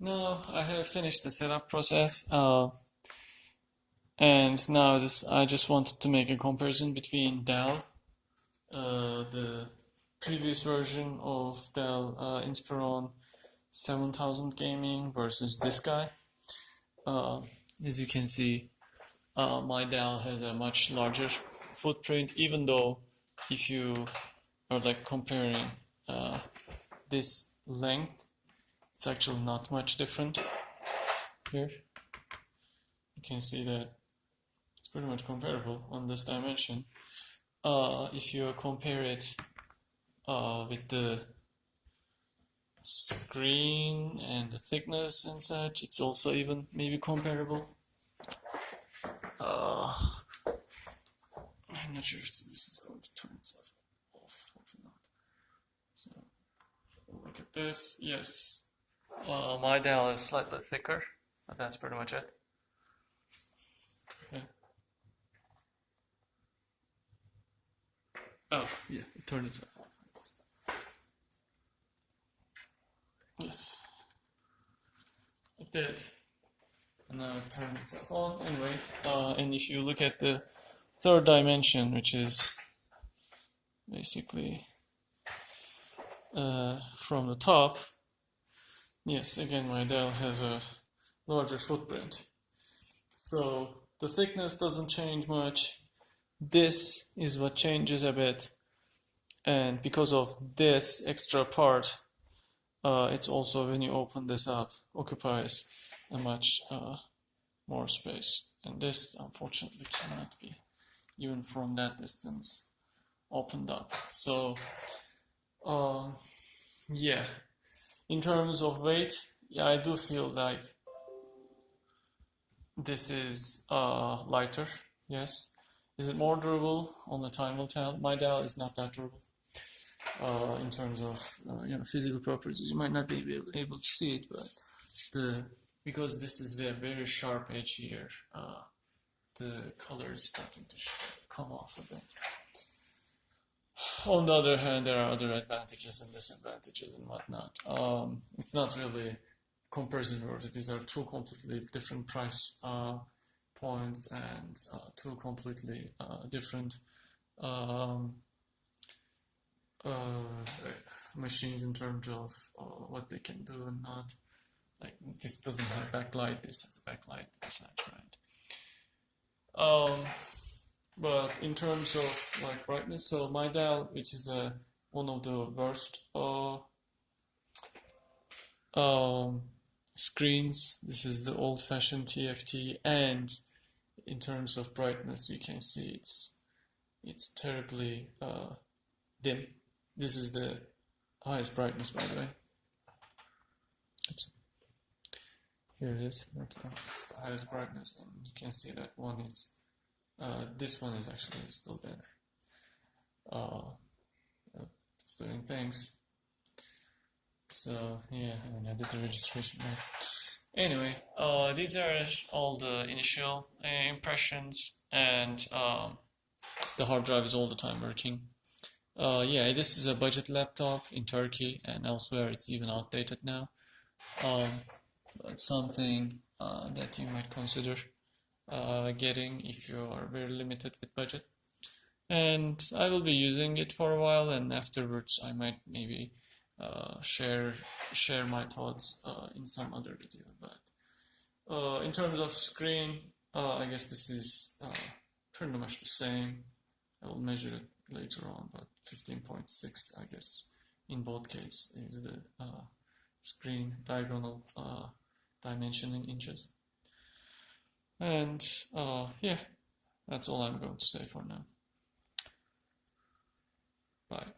No, I have finished the setup process, and now I just wanted to make a comparison between Dell, the previous version of Dell Inspiron 7000 Gaming versus this guy. As you can see, my Dell has a much larger footprint, even though if you are like comparing this length, it's actually not much different. Here you can see that it's pretty much comparable on this dimension. If you compare it with the screen and the thickness and such, it's also even maybe comparable. I'm not sure if this is going to turn itself off. Hopefully not. So look at this. Yes, my Dell is slightly thicker, but that's pretty much it. Okay. Oh yeah, it turned itself off. Yes, it did. And now it turned itself on. Anyway, and if you look at the third dimension, which is basically from the top, yes, again, my Dell has a larger footprint. So the thickness doesn't change much. This is what changes a bit. And because of this extra part, it's also, when you open this up, occupies a much more space. And this, unfortunately, cannot be, even from that distance, opened up. So, yeah, in terms of weight, yeah, I do feel like this is lighter, yes. Is it more durable? Only time will tell. My Dell is not that durable. In terms of physical properties, you might not be able to see it, but because this is a very sharp edge here, the color is starting to come off a bit. On the other hand, there are other advantages and disadvantages and whatnot. It's not really comparison worthy. These are two completely different price points and two completely different machines in terms of what they can do and not. Like, this doesn't have backlight, this has a backlight, and such, right? But in terms of like brightness, so my Dell, which is one of the worst screens, this is the old-fashioned TFT, and in terms of brightness, you can see it's terribly dim. This is the highest brightness, by the way. Oops. Here it is. That's the highest brightness, and you can see that one is. This one is actually still better. It's doing things. So yeah, I mean, I did the registration right. Anyway, these are all the initial impressions, and the hard drive is all the time working. Yeah, this is a budget laptop in Turkey, and elsewhere it's even outdated now. But something that you might consider getting if you are very limited with budget. And I will be using it for a while, and afterwards I might maybe share my thoughts in some other video. But in terms of screen, I guess this is pretty much the same. I will measure it later on, but 15.6, I guess, in both cases is the screen diagonal dimension in inches. And yeah, that's all I'm going to say for now. Bye.